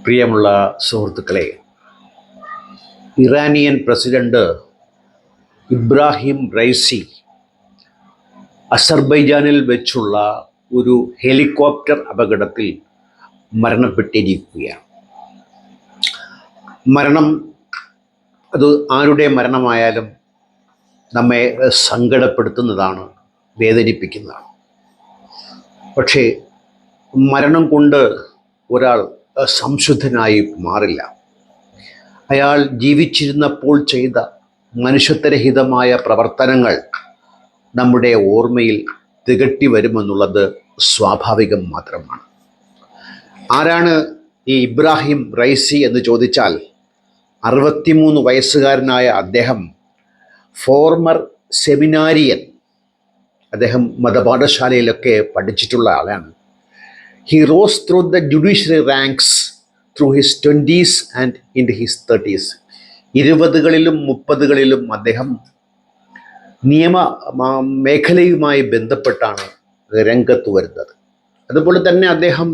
പ്രിയമുള്ള സുഹൃത്തുക്കളെ, Iranian president Ebrahim Raisi അസർബൈജാനിൽ വെച്ചുള്ള ഒരു ഹെലികോപ്റ്റർ അപകടത്തിൽ മരണപ്പെട്ടിരിക്കുകയാണ്. മരണം അത് ആരുടെ മരണമായാലും നമ്മെ സങ്കടപ്പെടുത്തുന്നതാണ്, വേദനിപ്പിക്കുന്നതാണ്. പക്ഷേ മരണം കൊണ്ട് ഒരാൾ സംശുദ്ധനായി മാറില്ല. അയാൾ ജീവിച്ചിരുന്നപ്പോൾ ചെയ്ത മനുഷ്യത്വരഹിതമായ പ്രവർത്തനങ്ങൾ നമ്മുടെ ഓർമ്മയിൽ തികട്ടി വരുമെന്നുള്ളത് സ്വാഭാവികം മാത്രമാണ്. ആരാണ് ഈ ഇബ്രാഹിം റൈസി എന്ന് ചോദിച്ചാൽ, 63 വയസ്സുകാരനായ അദ്ദേഹം ഫോർമർ സെമിനാരിയൻ. അദ്ദേഹം മതപാഠശാലയിലൊക്കെ പഠിച്ചിട്ടുള്ള ആളാണ്. He rose through the judiciary ranks through his 20s and into his 30s. 20കളിലും 30കളിലും അദ്ദേഹം നിയമ മേഖലയുമായി ബന്ധപ്പെട്ടാണ് രംഗത്ത് വരുന്നത്. അതുപോലെ തന്നെ അദ്ദേഹം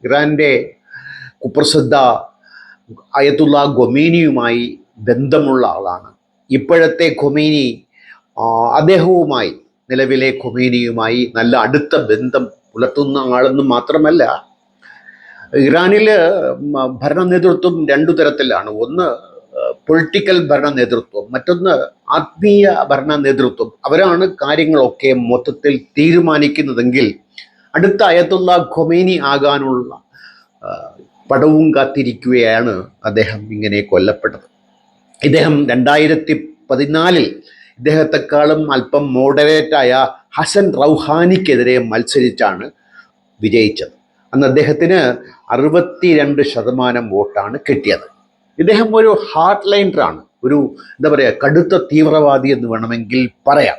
ഇറാൻ്റെ കുപ്രസിദ്ധ അയത്തുള്ള ഖൊമേനിയുമായി ബന്ധമുള്ള ആളാണ്. ഇപ്പോഴത്തെ ഖൊമേനി അദ്ദേഹവുമായി, നിലവിലെ ഖൊമേനിയുമായി നല്ല അടുത്ത ബന്ധം പുലർത്തുന്ന ആളെന്ന് മാത്രമല്ല, ഇറാനിൽ ഭരണ നേതൃത്വം 2 തരത്തിലാണ്. ഒന്ന് പൊളിറ്റിക്കൽ ഭരണ നേതൃത്വം, മറ്റൊന്ന് ആത്മീയ ഭരണ നേതൃത്വം. അവരാണ് കാര്യങ്ങളൊക്കെ മൊത്തത്തിൽ തീരുമാനിക്കുന്നതെങ്കിൽ അടുത്ത അയത്തുള്ള ഖൊമേനി ആകാനുള്ള പടവും കാത്തിരിക്കുകയാണ് അദ്ദേഹം ഇങ്ങനെ കൊല്ലപ്പെട്ടത്. ഇദ്ദേഹം 2014 ഇദ്ദേഹത്തെക്കാളും അല്പം മോഡറേറ്റായ ഹസൻ റൗഹാനിക്കെതിരെ മത്സരിച്ചാണ് വിജയിച്ചത്. അന്ന് അദ്ദേഹത്തിന് 62% വോട്ടാണ് കിട്ടിയത്. ഇദ്ദേഹം ഒരു ഹാർഡ് ലൈനറാണ്, ഒരു എന്താ പറയുക, കടുത്ത തീവ്രവാദി എന്ന് വേണമെങ്കിൽ പറയാം.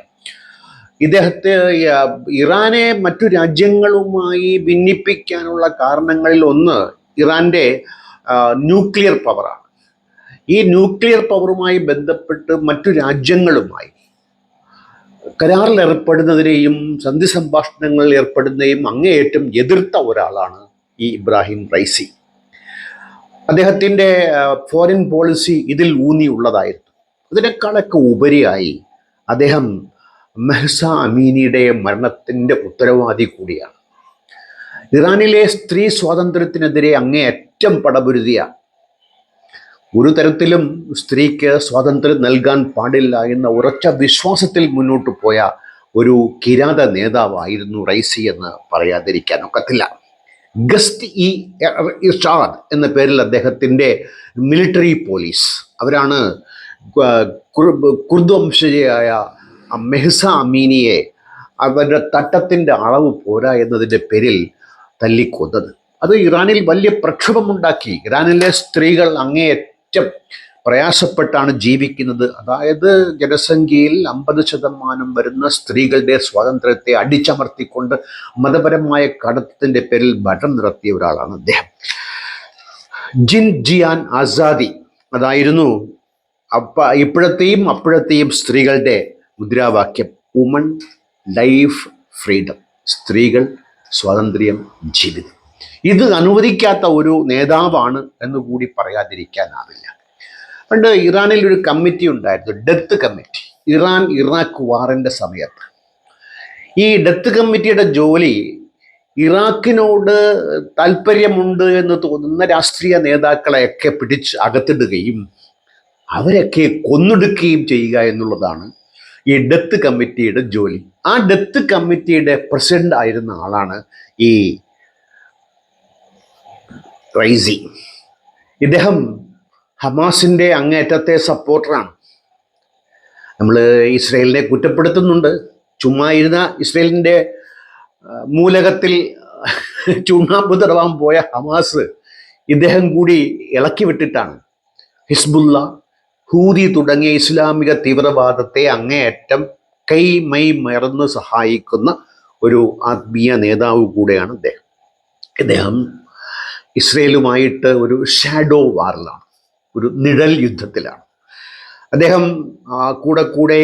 ഇദ്ദേഹത്തെ ഇറാനെ മറ്റു രാജ്യങ്ങളുമായി ഭിന്നിപ്പിക്കാനുള്ള കാരണങ്ങളിൽ ഒന്ന് ഇറാൻ്റെ ന്യൂക്ലിയർ പവറാണ്. ഈ ന്യൂക്ലിയർ പവറുമായി ബന്ധപ്പെട്ട് മറ്റു രാജ്യങ്ങളുമായി കരാറിൽ ഏർപ്പെടുന്നതിനെയും സന്ധി സംഭാഷണങ്ങളിൽ ഏർപ്പെടുന്നതിനെയും അങ്ങേയറ്റം എതിർത്ത ഒരാളാണ് ഈ ഇബ്രാഹിം റൈസി. അദ്ദേഹത്തിൻ്റെ ഫോറിൻ പോളിസി ഇതിൽ ഊന്നിയുള്ളതായിരുന്നു. ഇതിനേക്കാളൊക്കെ ഉപരിയായി അദ്ദേഹം മെഹ്സ അമീനിയുടെ മരണത്തിൻ്റെ ഉത്തരവാദി കൂടിയാണ്. ഇറാനിലെ സ്ത്രീ സ്വാതന്ത്ര്യത്തിനെതിരെ അങ്ങേയറ്റം പടപൊരുതിയ, ഒരു തരത്തിലും സ്ത്രീക്ക് സ്വാതന്ത്ര്യം നൽകാൻ പാടില്ല എന്ന ഉറച്ച വിശ്വാസത്തിൽ മുന്നോട്ട് പോയ ഒരു കിരാത നേതാവായിരുന്നു റൈസി എന്ന് പറയാതിരിക്കാൻ ഒക്കത്തില്ല. ഗസ്റ്റ് ഇ ഇർഷാദ് എന്ന പേരിൽ അദ്ദേഹത്തിൻ്റെ മിലിറ്ററി പോലീസ്, അവരാണ് കുർദ് വംശജയായ മെഹ്സ അമീനിയെ അവരുടെ തട്ടത്തിൻ്റെ അളവ് പോരാ എന്നതിൻ്റെ പേരിൽ തല്ലിക്കൊന്നത്. അത് ഇറാനിൽ വലിയ പ്രക്ഷോഭമുണ്ടാക്കി. ഇറാനിലെ സ്ത്രീകൾ അങ്ങേയറ്റം പ്രയാസപ്പെട്ടാണ് ജീവിക്കുന്നത്. അതായത് ജനസംഖ്യയിൽ 50% വരുന്ന സ്ത്രീകളുടെ സ്വാതന്ത്ര്യത്തെ അടിച്ചമർത്തിക്കൊണ്ട് മതപരമായ കടത്തത്തിൻ്റെ പേരിൽ ഭരണം നടത്തിയ ഒരാളാണ് അദ്ദേഹം. ജിൻ ജിയാൻ ആസാദി, അതായിരുന്നു ഇപ്പോഴത്തെയും അപ്പോഴത്തെയും സ്ത്രീകളുടെ മുദ്രാവാക്യം. Woman, life, freedom. സ്ത്രീകൾ, സ്വാതന്ത്ര്യം, ജീവിതം. ഇത് അനുവദിക്കാത്ത ഒരു നേതാവാണ് എന്നുകൂടി പറയാതിരിക്കാനാവില്ല. പണ്ട് ഇറാനിൽ ഒരു കമ്മിറ്റി ഉണ്ടായിരുന്നു, ഡെത്ത് കമ്മിറ്റി. ഇറാൻ ഇറാഖ് വാറിൻ്റെ സമയത്ത് ഈ ഡെത്ത് കമ്മിറ്റിയുടെ ജോലി ഇറാഖിനോട് താല്പര്യമുണ്ട് എന്ന് തോന്നുന്ന രാഷ്ട്രീയ നേതാക്കളെയൊക്കെ പിടിച്ച് അകത്തിടുകയും അവരൊക്കെ കൊന്നൊടുക്കുകയും ചെയ്യുക എന്നുള്ളതാണ് ഈ ഡെത്ത് കമ്മിറ്റിയുടെ ജോലി. ആ ഡെത്ത് കമ്മിറ്റിയുടെ പ്രസിഡന്റ് ആയിരുന്ന ആളാണ് ഈ റൈസി. ഇദ്ദേഹം ഹമാസിൻ്റെ അങ്ങേയറ്റത്തെ സപ്പോർട്ടറാണ്. നമ്മൾ ഇസ്രയേലിനെ കുറ്റപ്പെടുത്തുന്നുണ്ട്. ചുമ്മാ ഇരുന്ന ഇസ്രയേലിൻ്റെ മൂലകത്തിൽ ചുണ്ണാമ്പ് തടവാൻ പോയ ഹമാസ് ഇദ്ദേഹം കൂടി ഇളക്കി വിട്ടിട്ടാണ് ഹിസ്ബുള്ള, ഹൂതി തുടങ്ങിയ ഇസ്ലാമിക തീവ്രവാദത്തെ അങ്ങേയറ്റം കൈമൈ മറന്ന് സഹായിക്കുന്ന ഒരു ആത്മീയ നേതാവ് കൂടെയാണ് അദ്ദേഹം. ഇദ്ദേഹം ഇസ്രയേലുമായിട്ട് ഒരു ഷാഡോ വാറിലാണ്, ഒരു നിഴൽ യുദ്ധത്തിലാണ്. അദ്ദേഹം കൂടെ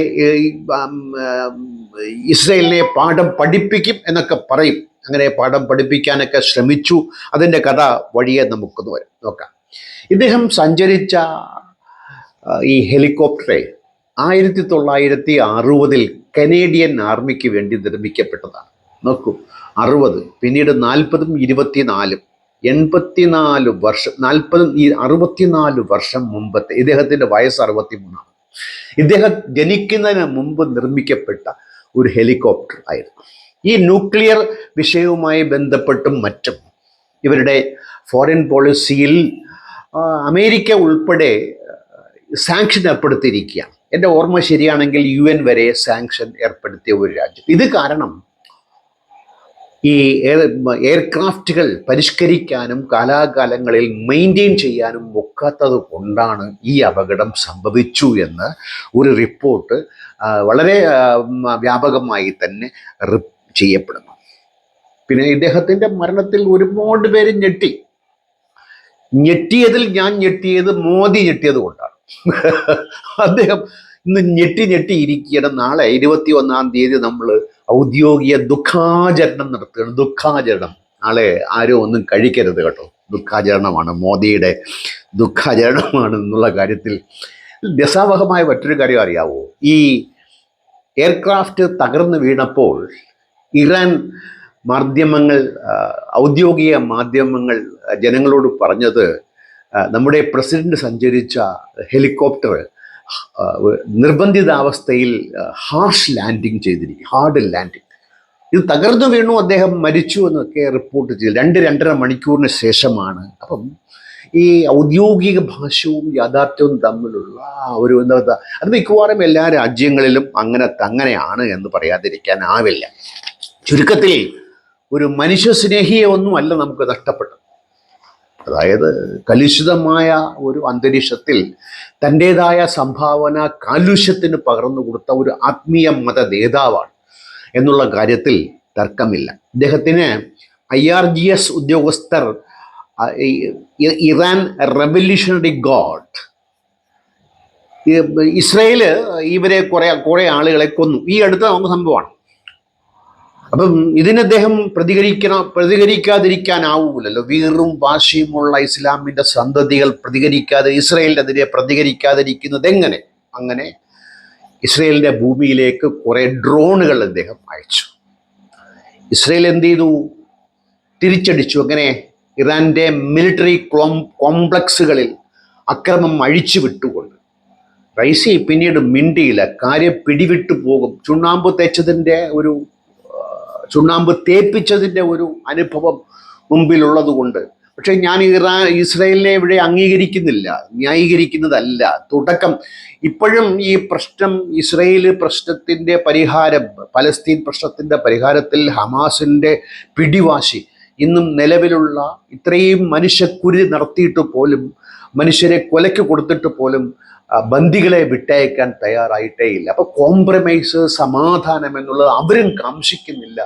ഇസ്രയേലിനെ പാഠം പഠിപ്പിക്കും എന്നൊക്കെ പറയും. അങ്ങനെ പാഠം പഠിപ്പിക്കാനൊക്കെ ശ്രമിച്ചു. അതിൻ്റെ കഥ വഴിയെ നമുക്കൊന്ന് നോക്കാം. ഇദ്ദേഹം സഞ്ചരിച്ച ഈ ഹെലികോപ്റ്ററെ 1960 കനേഡിയൻ ആർമിക്ക് വേണ്ടി നിർമ്മിക്കപ്പെട്ടതാണ്. നോക്കൂ, 60, പിന്നീട് 40, 24, 84 വർഷം, 64 വർഷം മുമ്പത്തെ, ഇദ്ദേഹത്തിൻ്റെ വയസ്സ് 63. ഇദ്ദേഹം ജനിക്കുന്നതിന് മുമ്പ് നിർമ്മിക്കപ്പെട്ട ഒരു ഹെലികോപ്റ്റർ ആയിരുന്നു. ഈ ന്യൂക്ലിയർ വിഷയവുമായി ബന്ധപ്പെട്ടും മറ്റും ഇവരുടെ ഫോറിൻ പോളിസിയിൽ അമേരിക്ക ഉൾപ്പെടെ സാങ്ഷൻ ഏർപ്പെടുത്തിയിരിക്കുകയാണ്. എൻ്റെ ഓർമ്മ ശരിയാണെങ്കിൽ UN വരെ സാങ്ഷൻ ഏർപ്പെടുത്തിയ ഒരു രാജ്യം. ഇത് കാരണം ഈ എയർക്രാഫ്റ്റുകൾ പരിഷ്കരിക്കാനും കാലാകാലങ്ങളിൽ മെയിൻറ്റെയിൻ ചെയ്യാനും ഒക്കാത്തത് കൊണ്ടാണ് ഈ അപകടം സംഭവിച്ചു എന്ന് ഒരു റിപ്പോർട്ട് വളരെ വ്യാപകമായി തന്നെ ചെയ്യപ്പെടുന്നു. പിന്നെ ഇദ്ദേഹത്തിൻ്റെ മരണത്തിൽ ഒരുപാട് പേര് ഞെട്ടിയത് മോദി ഞെട്ടിയത് കൊണ്ടാണ്. അദ്ദേഹം ഇന്ന് ഞെട്ടി നാളെ 21-ാം തീയതി നമ്മൾ ഔദ്യോഗിക ദുഃഖാചരണം നടത്തുകയാണ്. ദുഃഖാചരണം. നാളെ ആരും ഒന്നും കഴിക്കരുത് കേട്ടോ. ദുഃഖാചരണമാണ്, മോദിയുടെ ദുഃഖാചരണമാണ് എന്നുള്ള കാര്യത്തിൽ രസാവഹമായ മറ്റൊരു കാര്യം അറിയാവോ? ഈ എയർക്രാഫ്റ്റ് തകർന്നു വീണപ്പോൾ ഇറാൻ മാധ്യമങ്ങൾ, ഔദ്യോഗിക മാധ്യമങ്ങൾ ജനങ്ങളോട് പറഞ്ഞത് നമ്മുടെ പ്രസിഡന്റ് സഞ്ചരിച്ച ഹെലികോപ്റ്റർ നിർബന്ധിതാവസ്ഥയിൽ ഹാർഡ് ലാൻഡിങ്. ഇത് തകർന്നു വീണു, അദ്ദേഹം മരിച്ചു എന്നൊക്കെ റിപ്പോർട്ട് ചെയ്തു. 2-2.5 മണിക്കൂറിന് ശേഷമാണ്. അപ്പം ഈ ഔദ്യോഗിക ഭാഷവും യാഥാർത്ഥ്യവും തമ്മിലുള്ള ഒരു അത് മിക്കവാറും എല്ലാ രാജ്യങ്ങളിലും അങ്ങനെയാണ് എന്ന് പറയാതിരിക്കാനാവില്ല. ചുരുക്കത്തിൽ ഒരു മനുഷ്യസ്നേഹിയെ ഒന്നുമല്ല നമുക്ക് നഷ്ടപ്പെട്ടത്. അതായത് കലുഷിതമായ ഒരു അന്തരീക്ഷത്തിൽ തൻ്റേതായ സംഭാവന കാലുഷ്യത്തിന് പകർന്നു കൊടുത്ത ഒരു ആത്മീയ മത നേതാവാണ് എന്നുള്ള കാര്യത്തിൽ തർക്കമില്ല. ഇദ്ദേഹത്തിന് IRGS ഉദ്യോഗസ്ഥർ ഇറാൻ റെവല്യൂഷണറി ഗാർഡ്, ഇസ്രയേല് ഇവരെ കുറെ ആളുകളെ കൊന്നു. ഈ അടുത്ത സംഭവമാണ്. അപ്പം ഇതിന് അദ്ദേഹം പ്രതികരിക്കാതിരിക്കാനാവൂലല്ലോ. വീറും വാശിയുമുള്ള ഇസ്ലാമിൻ്റെ സന്തതികൾ ഇസ്രയേലിനെതിരെ പ്രതികരിക്കാതിരിക്കുന്നത് എങ്ങനെ? അങ്ങനെ ഇസ്രയേലിൻ്റെ ഭൂമിയിലേക്ക് കുറെ ഡ്രോണുകൾ അദ്ദേഹം അയച്ചു. ഇസ്രയേൽ എന്ത് ചെയ്തു? തിരിച്ചടിച്ചു. അങ്ങനെ ഇറാൻ്റെ മിലിറ്ററി കോംപ്ലക്സുകളിൽ അക്രമം അഴിച്ചു വിട്ടുകൊണ്ട്. റൈസി പിന്നീട് മിണ്ടിയില്ല. കാര്യം പിടിവിട്ടു പോകും. ചുണ്ണാമ്പ് തേപ്പിച്ചതിൻ്റെ ഒരു അനുഭവം മുമ്പിലുള്ളത് കൊണ്ട്. പക്ഷേ ഞാൻ ഇസ്രായേലിനെ ഇവിടെ ന്യായീകരിക്കുന്നതല്ല. തുടക്കം ഇപ്പോഴും ഈ പ്രശ്നം, ഇസ്രായേൽ പ്രശ്നത്തിൻ്റെ പരിഹാരം, പലസ്തീൻ പ്രശ്നത്തിൻ്റെ പരിഹാരത്തിൽ ഹമാസിൻ്റെ പിടിവാശി ഇന്നും നിലവിലുള്ള, ഇത്രയും മനുഷ്യക്കുരുതി നടത്തിയിട്ട് പോലും, മനുഷ്യരെ കൊലയ്ക്ക് കൊടുത്തിട്ട് പോലും ബന്ദികളെ വിട്ടയക്കാൻ തയ്യാറായിട്ടേ ഇല്ല. അപ്പോൾ കോംപ്രമൈസ്, സമാധാനം എന്നുള്ളത് അവരും കാംക്ഷിക്കുന്നില്ല.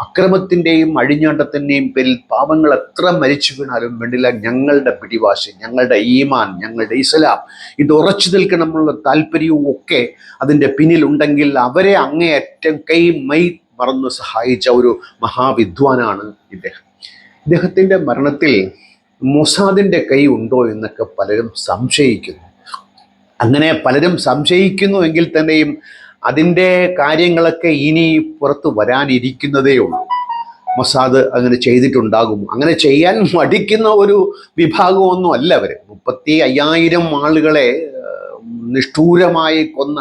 അക്രമത്തിൻ്റെയും അഴിഞ്ഞാട്ടത്തിൻ്റെയും പേരിൽ പാവങ്ങൾ എത്ര മരിച്ചു വീണാലും വേണ്ടില്ല, ഞങ്ങളുടെ പിടിവാശി, ഞങ്ങളുടെ ഈമാൻ, ഞങ്ങളുടെ ഇസ്ലാം, ഇത് ഉറച്ചു നിൽക്കണമെന്നുള്ള താല്പര്യവും ഒക്കെ അതിൻ്റെ പിന്നിലുണ്ടെങ്കിൽ അവരെ അങ്ങേയറ്റം മൈ മറന്ന് സഹായിച്ച ഒരു മഹാവിദ്വാനാണ് ഇദ്ദേഹം. ഇദ്ദേഹത്തിൻ്റെ മരണത്തിൽ മൊസാദിൻ്റെ കൈ ഉണ്ടോ എന്നൊക്കെ പലരും സംശയിക്കുന്നു. അങ്ങനെ പലരും സംശയിക്കുന്നു എങ്കിൽ തന്നെയും അതിൻ്റെ കാര്യങ്ങളൊക്കെ ഇനി പുറത്ത് വരാനിരിക്കുന്നതേ ഉള്ളൂ. മൊസാദ് അങ്ങനെ ചെയ്തിട്ടുണ്ടാകും. അങ്ങനെ ചെയ്യാൻ മടിക്കുന്ന ഒരു വിഭാഗമൊന്നും അല്ല അവർ. 35,000 ആളുകളെ നിഷ്ഠൂരമായി കൊന്ന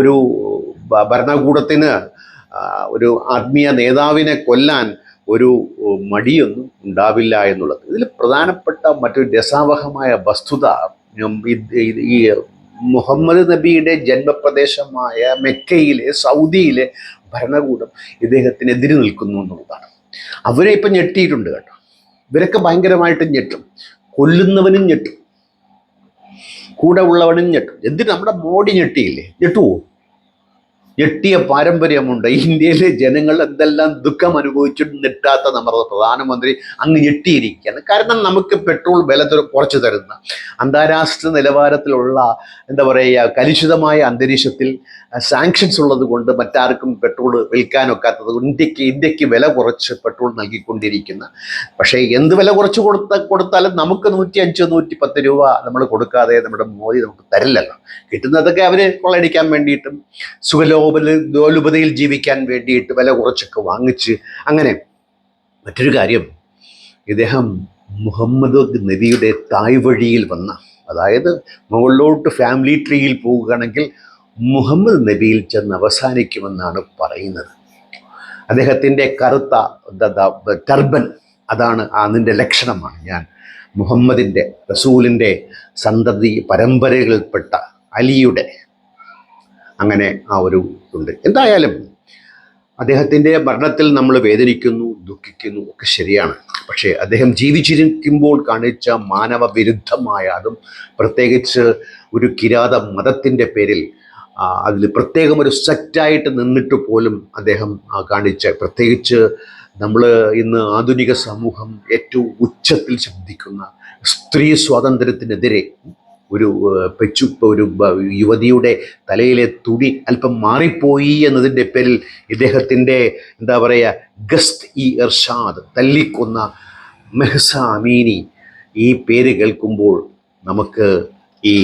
ഒരു ഭരണകൂടത്തിന്, ഒരു ആത്മീയ നേതാവിനെ കൊല്ലാൻ ഒരു മടിയൊന്നും ഉണ്ടാവില്ല എന്നുള്ളത്. ഇതിൽ പ്രധാനപ്പെട്ട മറ്റൊരു രസാവഹമായ വസ്തുത, ഈ മുഹമ്മദ് നബിയുടെ ജന്മപ്രദേശമായ മെക്കയിലെ, സൗദിയിലെ ഭരണകൂടം ഇദ്ദേഹത്തിനെതിരെ നിൽക്കുന്നു എന്നുള്ളതാണ്. അവരെ ഇപ്പം ഞെട്ടിയിട്ടുണ്ട് കേട്ടോ. ഇവരൊക്കെ ഭയങ്കരമായിട്ട് ഞെട്ടും. കൊല്ലുന്നവനും ഞെട്ടും, കൂടെ ഉള്ളവനും ഞെട്ടും. എന്തിന് നമ്മുടെ മോഡി ഞെട്ടിയില്ലേ? ഞെട്ടുവോ? ഞെട്ടിയ പാരമ്പര്യമുണ്ട്. ഇന്ത്യയിലെ ജനങ്ങൾ എന്തെല്ലാം ദുഃഖം അനുഭവിച്ചിട്ട് നിട്ടാത്ത നമ്മുടെ പ്രധാനമന്ത്രി അങ്ങ് ഞെട്ടിയിരിക്കുകയാണ്. കാരണം നമുക്ക് പെട്രോൾ വില കുറച്ച് തരുന്ന, അന്താരാഷ്ട്ര നിലവാരത്തിലുള്ള എന്താ പറയുക, കലുഷിതമായ അന്തരീക്ഷത്തിൽ സാങ്ഷൻസ് ഉള്ളത് കൊണ്ട് മറ്റാർക്കും പെട്രോൾ വിൽക്കാനൊക്കാത്തത് ഇന്ത്യക്ക് വില കുറച്ച് പെട്രോൾ നൽകിക്കൊണ്ടിരിക്കുന്ന, പക്ഷേ എന്ത് വില കുറച്ച് കൊടുത്താലും നമുക്ക് 105 110 രൂപ നമ്മൾ കൊടുക്കാതെ നമ്മുടെ മോദി നമുക്ക് തരില്ലല്ലോ. കിട്ടുന്നതൊക്കെ അവർ കൊള്ളയടിക്കാൻ വേണ്ടിയിട്ടും സുഖലോലുപതയിൽ ജീവിക്കാൻ വേണ്ടിയിട്ട് വില കുറച്ചൊക്കെ വാങ്ങിച്ച് അങ്ങനെ. മറ്റൊരു കാര്യം, ഇദ്ദേഹം മുഹമ്മദ് നബിയുടെ തായ് വഴിയിൽ വന്ന, അതായത് മുകളിലോട്ട് ഫാമിലി ട്രീയിൽ പോവുകയാണെങ്കിൽ മുഹമ്മദ് നബിയിൽ ചെന്ന് അവസാനിക്കുമെന്നാണ് പറയുന്നത്. അദ്ദേഹത്തിൻ്റെ കറുത്ത ടർബൻ, അതാണ് അതിൻ്റെ ലക്ഷണമാണ്. ഞാൻ മുഹമ്മദിൻ്റെ, റസൂലിൻ്റെ സന്തതി പരമ്പരകളിൽപ്പെട്ട അലിയുടെ അങ്ങനെ ആ ഒരു ഉണ്ട്. എന്തായാലും അദ്ദേഹത്തിൻ്റെ മരണത്തിൽ നമ്മൾ വേദനിക്കുന്നു, ദുഃഖിക്കുന്നു, ഒക്കെ ശരിയാണ്. പക്ഷേ അദ്ദേഹം ജീവിച്ചിരിക്കുമ്പോൾ കാണിച്ച മാനവവിരുദ്ധമായ, അതും പ്രത്യേകിച്ച് ഒരു കിരാത മതത്തിൻ്റെ പേരിൽ അതിൽ പ്രത്യേകം ഒരു സെക്റ്റായിട്ട് നിന്നിട്ട് പോലും അദ്ദേഹം കാണിച്ച, പ്രത്യേകിച്ച് നമ്മൾ ഇന്ന് ആധുനിക സമൂഹം ഏറ്റവും ഉച്ചത്തിൽ ശബ്ദിക്കുന്ന സ്ത്രീ സ്വാതന്ത്ര്യത്തിനെതിരെ ഒരു യുവതിയുടെ തലയിലെ തുടി അല്പം മാറിപ്പോയി എന്നതിൻ്റെ പേരിൽ ഇദ്ദേഹത്തിൻ്റെ എന്താ പറയുക, ഗസ്റ്റ് ഇ ഇർഷാദ്, തല്ലിക്കൊന്ന മെഹ്സ അമീനി, ഈ പേര് കേൾക്കുമ്പോൾ നമുക്ക് ഈ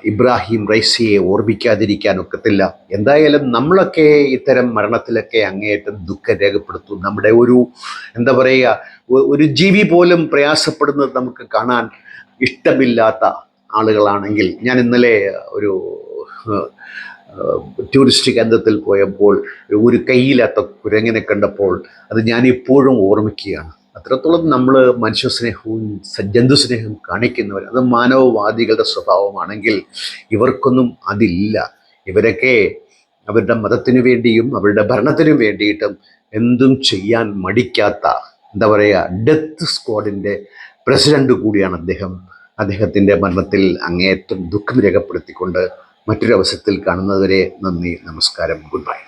ഇബ്രാഹിം റൈസിയെ ഓർമ്മിക്കാതിരിക്കാൻ ഒക്കത്തില്ല. എന്തായാലും നമ്മളൊക്കെ ഇത്തരം മരണത്തിലൊക്കെ അങ്ങേയറ്റം ദുഃഖം രേഖപ്പെടുത്തും. നമ്മുടെ ഒരു എന്താ പറയുക, ഒരു ജീവി പോലും പ്രയാസപ്പെടുന്നത് നമുക്ക് കാണാൻ ഇഷ്ടമില്ലാത്ത ആളുകളാണെങ്കിൽ, ഞാൻ ഇന്നലെ ഒരു ടൂറിസ്റ്റ് കേന്ദ്രത്തിൽ പോയപ്പോൾ ഒരു കയ്യില്ലാത്ത കുരങ്ങിനെ കണ്ടപ്പോൾ അത് ഞാൻ ഇപ്പോഴും ഓർമ്മിക്കുകയാണ്. അത്രത്തോളം നമ്മൾ മനുഷ്യസ്നേഹവും ജന്തുസ്നേഹവും കാണിക്കുന്നവർ, അത് മാനവവാദികളുടെ സ്വഭാവമാണെങ്കിൽ ഇവർക്കൊന്നും അതില്ല. ഇവരൊക്കെ അവരുടെ മതത്തിനു വേണ്ടിയും അവരുടെ ഭരണത്തിനു വേണ്ടിയിട്ടും എന്തും ചെയ്യാൻ മടിക്കാത്ത, എന്താ പറയുക, ഡെത്ത് സ്ക്വാഡിൻ്റെ പ്രസിഡന്റ് കൂടിയാണ് അദ്ദേഹം. അദ്ദേഹത്തിൻ്റെ മരണത്തിൽ അങ്ങേയറ്റം ദുഃഖം രേഖപ്പെടുത്തിക്കൊണ്ട് മറ്റൊരു അവസരത്തിൽ കാണുന്നതുവരെ നന്ദി, നമസ്കാരം, ഗുഡ് ബൈ.